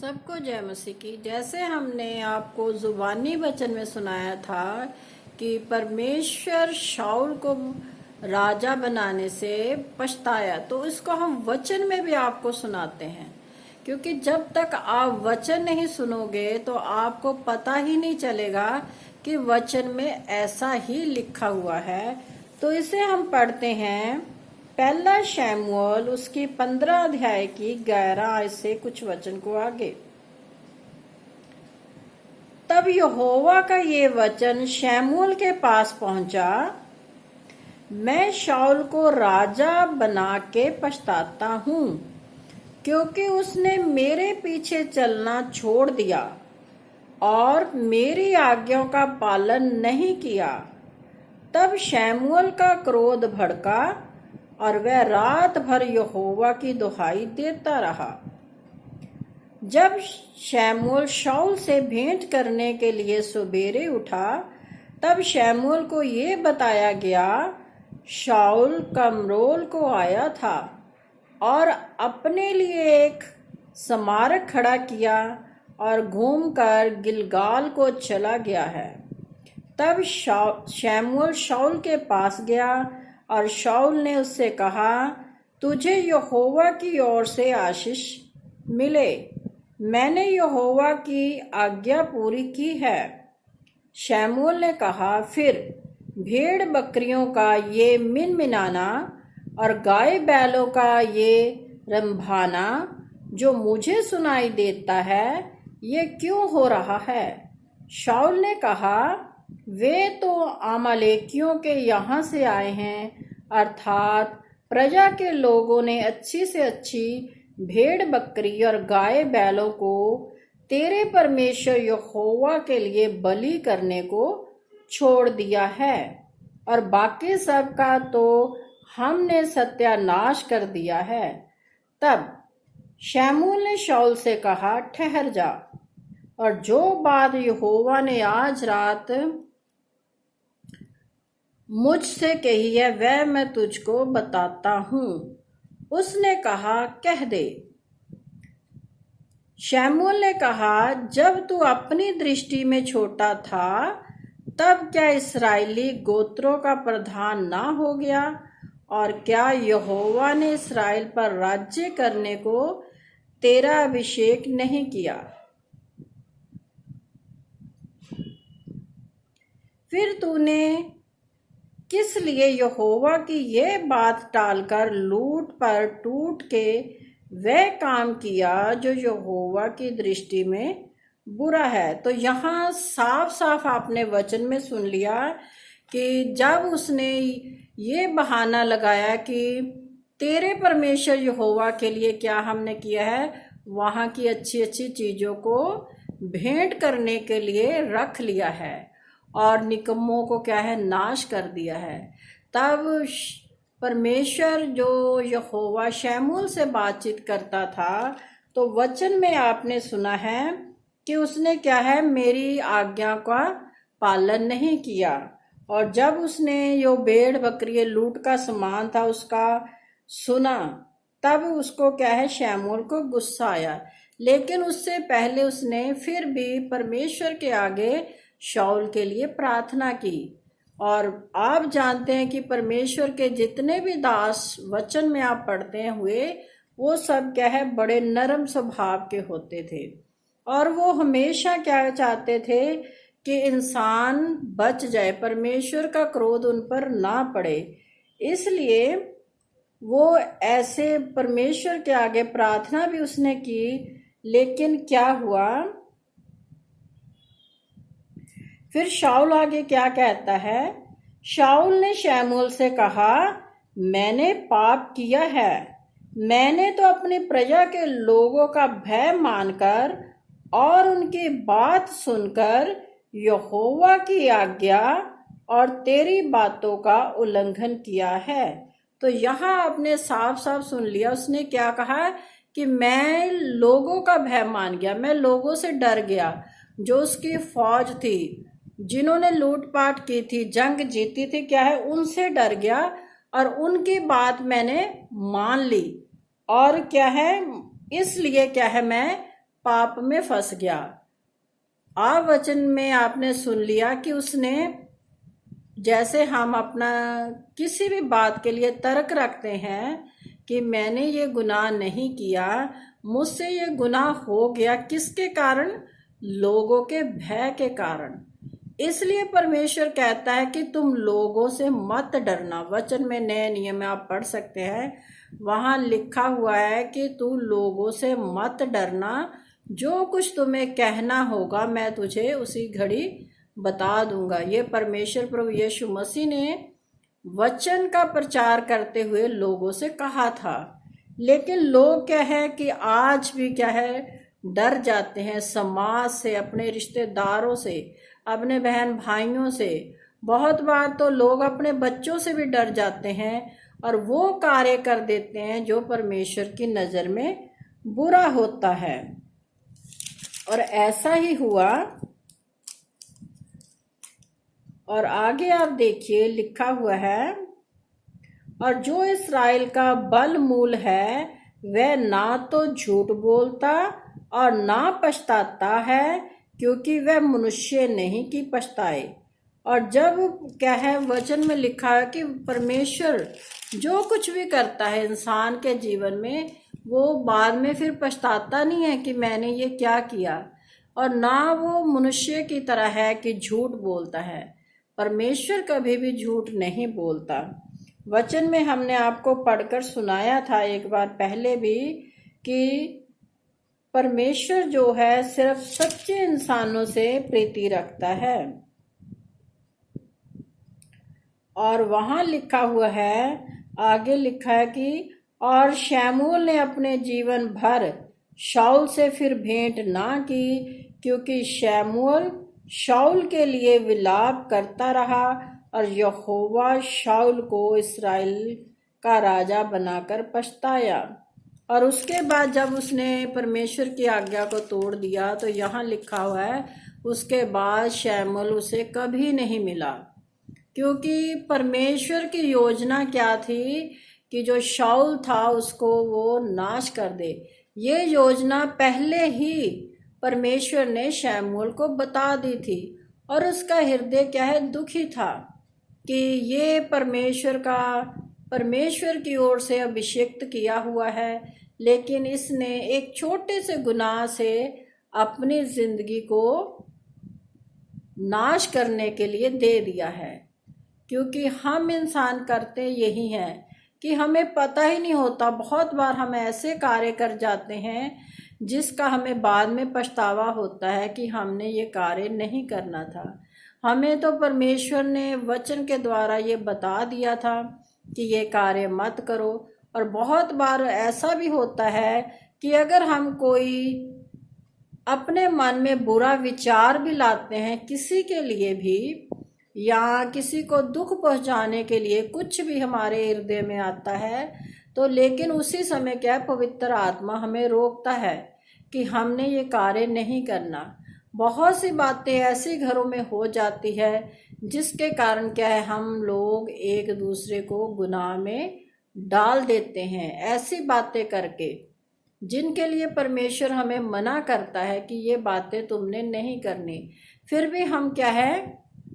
सबको जय मसीह की। जैसे हमने आपको जुबानी वचन में सुनाया था कि परमेश्वर शाऊल को राजा बनाने से पछताया, तो इसको हम वचन में भी आपको सुनाते हैं, क्योंकि जब तक आप वचन नहीं सुनोगे तो आपको पता ही नहीं चलेगा कि वचन में ऐसा ही लिखा हुआ है। तो इसे हम पढ़ते हैं पहला शमूएल उसकी 15 अध्याय की 11 आयत से कुछ वचन को आगे। तब यहोवा का ये वचन शमूएल के पास पहुंचा, मैं शाऊल को राजा बना के पछताता हूं, क्योंकि उसने मेरे पीछे चलना छोड़ दिया और मेरी आज्ञाओं का पालन नहीं किया। तब शमूएल का क्रोध भड़का और वह रात भर यहोवा की दुहाई देता रहा। जब शमूएल शाऊल से भेंट करने के लिए सवेरे उठा, तब शमूएल को ये बताया गया, शाऊल कमरोल को आया था और अपने लिए एक स्मारक खड़ा किया और घूमकर गिलगाल को चला गया है। तब शमूएल शाऊल के पास गया और शाऊल ने उससे कहा, तुझे यहोवा की ओर से आशीष मिले, मैंने यहोवा की आज्ञा पूरी की है। शमूएल ने कहा, फिर भेड़ बकरियों का ये मिनमिनाना और गाय बैलों का ये रंभाना जो मुझे सुनाई देता है, ये क्यों हो रहा है? शाऊल ने कहा, वे तो अमालेकियों के यहाँ से आए हैं, अर्थात प्रजा के लोगों ने अच्छी से अच्छी भेड़ बकरी और गाय बैलों को तेरे परमेश्वर यहोवा के लिए बलि करने को छोड़ दिया है, और बाकी सब का तो हमने सत्यानाश कर दिया है। तब शमूएल ने शाऊल से कहा, ठहर जा, और जो बात यहोवा ने आज रात मुझसे कही है वह मैं तुझको बताता हूँ। उसने कहा, कह दे। शमूएल ने कहा, जब तू अपनी दृष्टि में छोटा था, तब क्या इस्राएली गोत्रों का प्रधान ना हो गया? और क्या यहोवा ने इस्राएल पर राज्य करने को तेरा अभिषेक नहीं किया? फिर तूने किस लिए यहोवा की ये बात टालकर लूट पर टूट के वह काम किया जो यहोवा की दृष्टि में बुरा है? तो यहाँ साफ साफ आपने वचन में सुन लिया कि जब उसने ये बहाना लगाया कि तेरे परमेश्वर यहोवा के लिए क्या हमने किया है, वहाँ की अच्छी अच्छी चीज़ों को भेंट करने के लिए रख लिया है और निकम्मों को क्या है, नाश कर दिया है। तब परमेश्वर जो यहोवा शमूएल से बातचीत करता था, तो वचन में आपने सुना है कि उसने क्या है, मेरी आज्ञा का पालन नहीं किया। और जब उसने यो भेड़ बकरी लूट का सामान था उसका सुना, तब उसको क्या है, शमूएल को गुस्सा आया। लेकिन उससे पहले उसने फिर भी परमेश्वर के आगे शाऊल के लिए प्रार्थना की। और आप जानते हैं कि परमेश्वर के जितने भी दास वचन में आप पढ़ते हुए, वो सब क्या है, बड़े नरम स्वभाव के होते थे, और वो हमेशा क्या चाहते थे कि इंसान बच जाए, परमेश्वर का क्रोध उन पर ना पड़े। इसलिए वो ऐसे परमेश्वर के आगे प्रार्थना भी उसने की। लेकिन क्या हुआ, फिर शाऊल आगे क्या कहता है, शाऊल ने शमूएल से कहा, मैंने पाप किया है, मैंने तो अपनी प्रजा के लोगों का भय मानकर और उनकी बात सुनकर यहोवा की आज्ञा और तेरी बातों का उल्लंघन किया है। तो यहाँ आपने साफ साफ सुन लिया, उसने क्या कहा कि मैं लोगों का भय मान गया, मैं लोगों से डर गया। जो उसकी फौज थी, जिन्होंने लूटपाट की थी, जंग जीती थी, क्या है, उनसे डर गया और उनकी बात मैंने मान ली। और क्या है, इसलिए क्या है, मैं पाप में फंस गया। आ वचन में आपने सुन लिया कि उसने, जैसे हम अपना किसी भी बात के लिए तर्क रखते हैं कि मैंने ये गुनाह नहीं किया, मुझसे ये गुनाह हो गया, किसके कारण? लोगों के भय के कारण। इसलिए परमेश्वर कहता है कि तुम लोगों से मत डरना। वचन में नए नियम में आप पढ़ सकते हैं, वहां लिखा हुआ है कि तू लोगों से मत डरना, जो कुछ तुम्हें कहना होगा मैं तुझे उसी घड़ी बता दूंगा। ये परमेश्वर प्रभु यीशु मसीह ने वचन का प्रचार करते हुए लोगों से कहा था। लेकिन लोग क्या है कि आज भी क्या है, डर जाते हैं समाज से, अपने रिश्तेदारों से, अपने बहन भाइयों से। बहुत बार तो लोग अपने बच्चों से भी डर जाते हैं और वो कार्य कर देते हैं जो परमेश्वर की नज़र में बुरा होता है। और ऐसा ही हुआ। और आगे आप देखिए, लिखा हुआ है, और जो इस्राएल का बल मूल है वह ना तो झूठ बोलता और ना पछताता है, क्योंकि वह मनुष्य नहीं कि पछताए। और जब क्या है, वचन में लिखा है कि परमेश्वर जो कुछ भी करता है इंसान के जीवन में, वो बाद में फिर पछताता नहीं है कि मैंने ये क्या किया, और ना वो मनुष्य की तरह है कि झूठ बोलता है। परमेश्वर कभी भी झूठ नहीं बोलता। वचन में हमने आपको पढ़कर सुनाया था एक बार पहले भी कि परमेश्वर जो है सिर्फ सच्चे इंसानों से प्रीति रखता है। और वहां लिखा हुआ है, आगे लिखा है कि और शमूएल ने अपने जीवन भर शाऊल से फिर भेंट ना की, क्योंकि शमूएल शाऊल के लिए विलाप करता रहा और यहोवा शाऊल को इस्राएल का राजा बनाकर पछताया। और उसके बाद जब उसने परमेश्वर की आज्ञा को तोड़ दिया, तो यहाँ लिखा हुआ है उसके बाद शमूएल उसे कभी नहीं मिला, क्योंकि परमेश्वर की योजना क्या थी कि जो शाऊल था उसको वो नाश कर दे। ये योजना पहले ही परमेश्वर ने शमूएल को बता दी थी, और उसका हृदय क्या है, दुखी था कि ये परमेश्वर की ओर से अभिषिक्त किया हुआ है, लेकिन इसने एक छोटे से गुनाह से अपनी जिंदगी को नाश करने के लिए दे दिया है। क्योंकि हम इंसान करते यही हैं कि हमें पता ही नहीं होता, बहुत बार हम ऐसे कार्य कर जाते हैं जिसका हमें बाद में पछतावा होता है कि हमने ये कार्य नहीं करना था। हमें तो परमेश्वर ने वचन के द्वारा ये बता दिया था कि ये कार्य मत करो। और बहुत बार ऐसा भी होता है कि अगर हम कोई अपने मन में बुरा विचार भी लाते हैं किसी के लिए भी, या किसी को दुख पहुंचाने के लिए कुछ भी हमारे हृदय में आता है, तो लेकिन उसी समय क्या, पवित्र आत्मा हमें रोकता है कि हमने ये कार्य नहीं करना। बहुत सी बातें ऐसी घरों में हो जाती है जिसके कारण क्या है, हम लोग एक दूसरे को गुनाह में डाल देते हैं, ऐसी बातें करके जिनके लिए परमेश्वर हमें मना करता है कि ये बातें तुमने नहीं करनी। फिर भी हम क्या है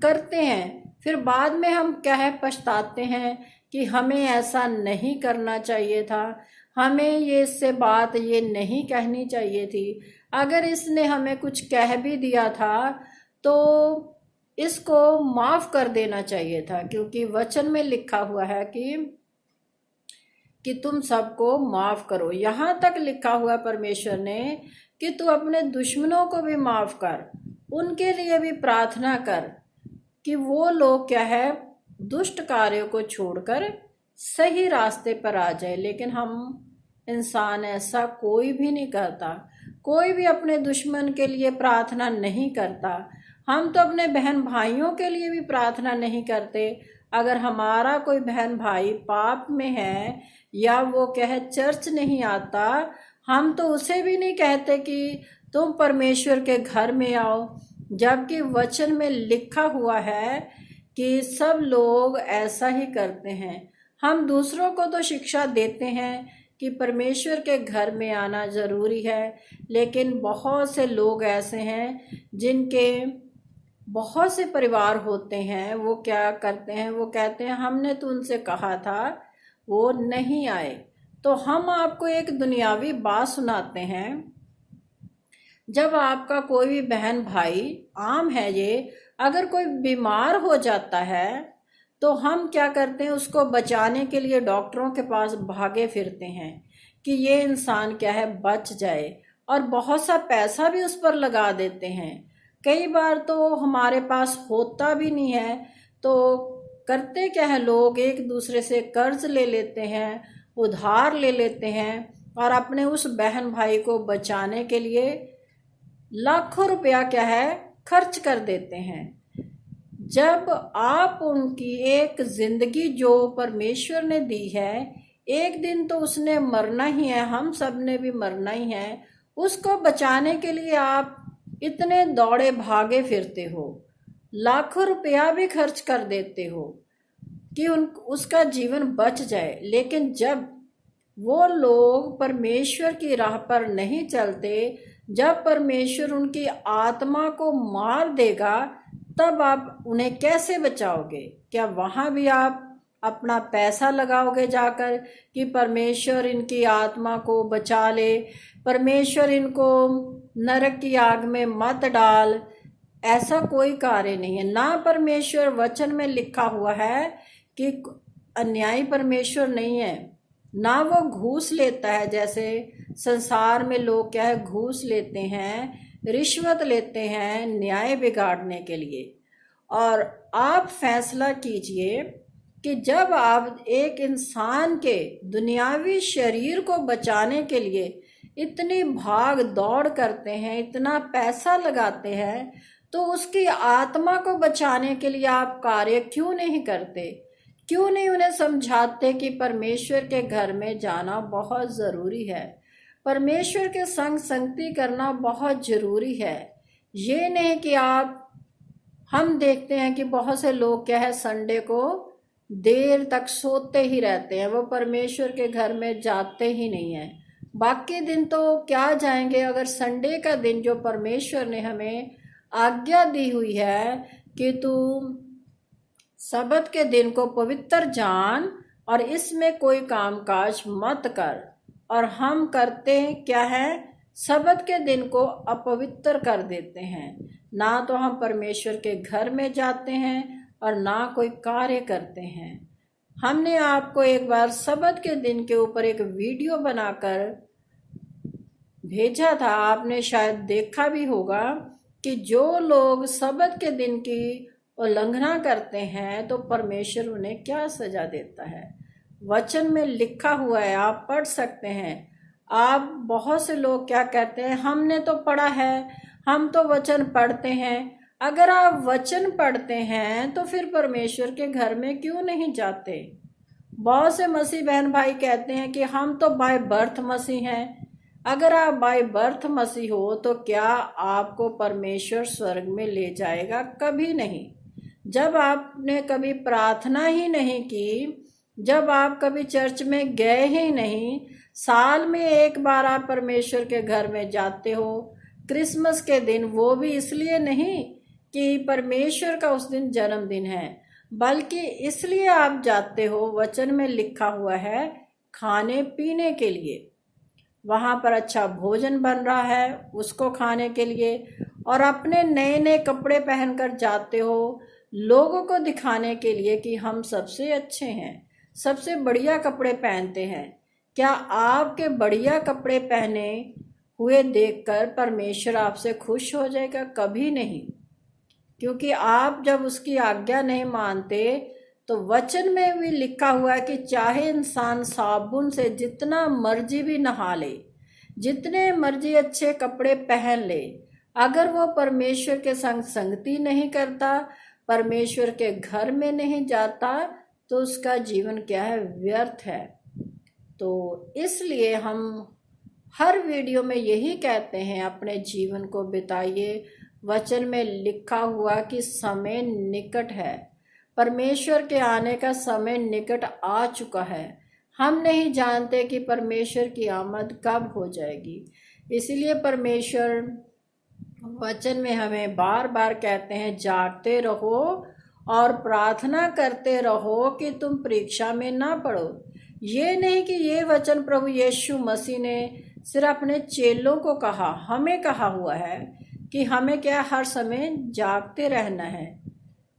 करते हैं, फिर बाद में हम क्या है पछताते हैं कि हमें ऐसा नहीं करना चाहिए था, हमें ये इससे बात ये नहीं कहनी चाहिए थी। अगर इसने हमें कुछ कह भी दिया था तो इसको माफ कर देना चाहिए था, क्योंकि वचन में लिखा हुआ है कि तुम सबको माफ करो। यहाँ तक लिखा हुआ परमेश्वर ने कि तू अपने दुश्मनों को भी माफ कर, उनके लिए भी प्रार्थना कर कि वो लोग क्या है दुष्ट कार्यों को छोड़कर सही रास्ते पर आ जाए। लेकिन हम इंसान ऐसा कोई भी नहीं करता, कोई भी अपने दुश्मन के लिए प्रार्थना नहीं करता। हम तो अपने बहन भाइयों के लिए भी प्रार्थना नहीं करते। अगर हमारा कोई बहन भाई पाप में है या वो कहे चर्च नहीं आता, हम तो उसे भी नहीं कहते कि तुम परमेश्वर के घर में आओ, जबकि वचन में लिखा हुआ है कि सब लोग ऐसा ही करते हैं। हम दूसरों को तो शिक्षा देते हैं कि परमेश्वर के घर में आना ज़रूरी है। लेकिन बहुत से लोग ऐसे हैं जिनके बहुत से परिवार होते हैं, वो क्या करते हैं, वो कहते हैं हमने तो उनसे कहा था, वो नहीं आए। तो हम आपको एक दुनियावी बात सुनाते हैं। जब आपका कोई भी बहन भाई, आम है ये, अगर कोई बीमार हो जाता है तो हम क्या करते हैं, उसको बचाने के लिए डॉक्टरों के पास भागे फिरते हैं कि ये इंसान क्या है, बच जाए, और बहुत सा पैसा भी उस पर लगा देते हैं। कई बार तो हमारे पास होता भी नहीं है, तो करते क्या है, लोग एक दूसरे से कर्ज ले लेते हैं, उधार ले लेते हैं, और अपने उस बहन भाई को बचाने के लिए लाखों रुपया क्या है, खर्च कर देते हैं। जब आप उनकी एक जिंदगी जो परमेश्वर ने दी है, एक दिन तो उसने मरना ही है, हम सब ने भी मरना ही है, उसको बचाने के लिए आप इतने दौड़े भागे फिरते हो, लाखों रुपया भी खर्च कर देते हो कि उसका जीवन बच जाए। लेकिन जब वो लोग परमेश्वर की राह पर नहीं चलते, जब परमेश्वर उनकी आत्मा को मार देगा, तब आप उन्हें कैसे बचाओगे? क्या वहां भी आप अपना पैसा लगाओगे जाकर कि परमेश्वर इनकी आत्मा को बचा ले, परमेश्वर इनको नरक की आग में मत डाल? ऐसा कोई कार्य नहीं है। ना परमेश्वर वचन में लिखा हुआ है कि अन्यायी परमेश्वर नहीं है, ना वो घूस लेता है। जैसे संसार में लोग क्या है, घूस लेते हैं, रिश्वत लेते हैं न्याय बिगाड़ने के लिए। और आप फैसला कीजिए कि जब आप एक इंसान के दुनियावी शरीर को बचाने के लिए इतनी भाग दौड़ करते हैं, इतना पैसा लगाते हैं, तो उसकी आत्मा को बचाने के लिए आप कार्य क्यों नहीं करते? क्यों नहीं उन्हें समझाते कि परमेश्वर के घर में जाना बहुत ज़रूरी है, परमेश्वर के संग संगति करना बहुत ज़रूरी है। ये नहीं कि हम देखते हैं कि बहुत से लोग क्या है, संडे को देर तक सोते ही रहते हैं, वो परमेश्वर के घर में जाते ही नहीं हैं। बाकी दिन तो क्या जाएंगे, अगर संडे का दिन जो परमेश्वर ने हमें आज्ञा दी हुई है कि तू सबत के दिन को पवित्र जान और इसमें कोई कामकाज मत कर, और हम करते क्या है, सबत के दिन को अपवित्र कर देते हैं। ना तो हम परमेश्वर के घर में जाते हैं और ना कोई कार्य करते हैं। हमने आपको एक बार सबत के दिन के ऊपर एक वीडियो बनाकर भेजा था, आपने शायद देखा भी होगा कि जो लोग सबत के दिन की उल्लंघना करते हैं तो परमेश्वर उन्हें क्या सजा देता है। वचन में लिखा हुआ है, आप पढ़ सकते हैं। आप बहुत से लोग क्या कहते हैं, हमने तो पढ़ा है, हम तो वचन पढ़ते हैं। अगर आप वचन पढ़ते हैं तो फिर परमेश्वर के घर में क्यों नहीं जाते? बहुत से मसीह बहन भाई कहते हैं कि हम तो बाय बर्थ मसीह हैं। अगर आप बाय बर्थ मसीह हो तो क्या आपको परमेश्वर स्वर्ग में ले जाएगा? कभी नहीं। जब आपने कभी प्रार्थना ही नहीं की, जब आप कभी चर्च में गए ही नहीं, साल में एक बार आप परमेश्वर के घर में जाते हो, क्रिसमस के दिन, वो भी इसलिए नहीं कि परमेश्वर का उस दिन जन्मदिन है, बल्कि इसलिए आप जाते हो, वचन में लिखा हुआ है, खाने पीने के लिए। वहाँ पर अच्छा भोजन बन रहा है उसको खाने के लिए, और अपने नए नए कपड़े पहनकर जाते हो लोगों को दिखाने के लिए कि हम सबसे अच्छे हैं, सबसे बढ़िया कपड़े पहनते हैं। क्या आपके बढ़िया कपड़े पहने हुए देखकर परमेश्वर आपसे खुश हो जाएगा? कभी नहीं। क्योंकि आप जब उसकी आज्ञा नहीं मानते, तो वचन में भी लिखा हुआ है कि चाहे इंसान साबुन से जितना मर्जी भी नहा ले, जितने मर्जी अच्छे कपड़े पहन ले, अगर वो परमेश्वर के संग संगति नहीं करता, परमेश्वर के घर में नहीं जाता, तो उसका जीवन क्या है, व्यर्थ है। तो इसलिए हम हर वीडियो में यही कहते हैं, अपने जीवन को बिताइए वचन में लिखा हुआ कि समय निकट है, परमेश्वर के आने का समय निकट आ चुका है। हम नहीं जानते कि परमेश्वर की आमद कब हो जाएगी। इसलिए परमेश्वर वचन में हमें बार बार कहते हैं, जागते रहो और प्रार्थना करते रहो कि तुम परीक्षा में ना पड़ो। ये नहीं कि ये वचन प्रभु यीशु मसीह ने सिर्फ अपने चेलों को कहा, हमें कहा हुआ है कि हमें क्या हर समय जागते रहना है।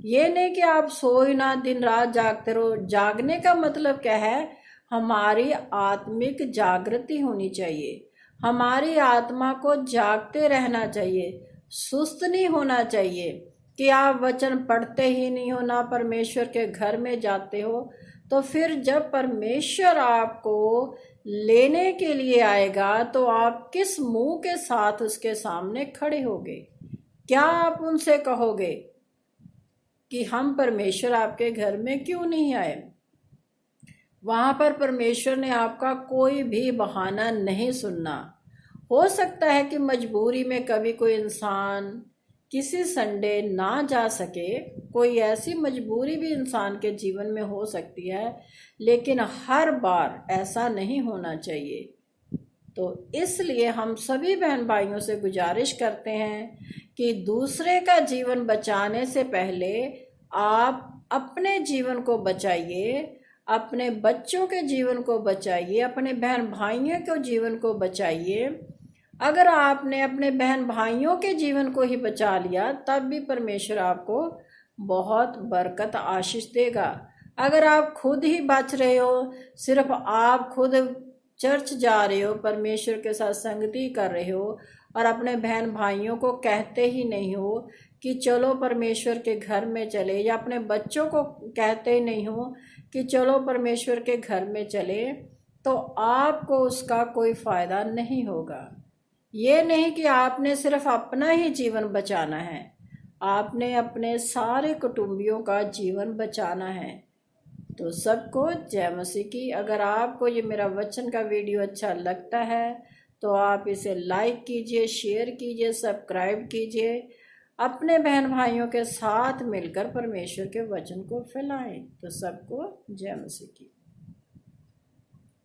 ये नहीं कि आप सोए ना, दिन रात जागते रहो। जागने का मतलब क्या है? हमारी आत्मिक जागृति होनी चाहिए, हमारी आत्मा को जागते रहना चाहिए, सुस्त नहीं होना चाहिए कि आप वचन पढ़ते ही नहीं हो, ना परमेश्वर के घर में जाते हो। तो फिर जब परमेश्वर आपको लेने के लिए आएगा तो आप किस मुंह के साथ उसके सामने खड़े होगे? क्या आप उनसे कहोगे कि हम परमेश्वर आपके घर में क्यों नहीं आए? वहां पर परमेश्वर ने आपका कोई भी बहाना नहीं सुनना। हो सकता है कि मजबूरी में कभी कोई इंसान किसी संडे ना जा सके, कोई ऐसी मजबूरी भी इंसान के जीवन में हो सकती है, लेकिन हर बार ऐसा नहीं होना चाहिए। तो इसलिए हम सभी बहन भाइयों से गुजारिश करते हैं कि दूसरे का जीवन बचाने से पहले आप अपने जीवन को बचाइए, अपने बच्चों के जीवन को बचाइए, अपने बहन भाइयों के जीवन को बचाइए। अगर आपने अपने बहन भाइयों के जीवन को ही बचा लिया तब भी परमेश्वर आपको बहुत बरकत आशीष देगा। अगर आप खुद ही बच रहे हो, सिर्फ आप खुद चर्च जा रहे हो, परमेश्वर के साथ संगति कर रहे हो और अपने बहन भाइयों को कहते ही नहीं हो कि चलो परमेश्वर के घर में चले, या अपने बच्चों को कहते ही नहीं हो कि चलो परमेश्वर के घर में चले, तो आपको उसका कोई फायदा नहीं होगा। ये नहीं कि आपने सिर्फ अपना ही जीवन बचाना है, आपने अपने सारे कुटुंबियों का जीवन बचाना है। तो सबको जय मसीह की। अगर आपको ये मेरा वचन का वीडियो अच्छा लगता है तो आप इसे लाइक कीजिए, शेयर कीजिए, सब्सक्राइब कीजिए, अपने बहन भाइयों के साथ मिलकर परमेश्वर के वचन को फैलाएं। तो सबको जय मसीह की।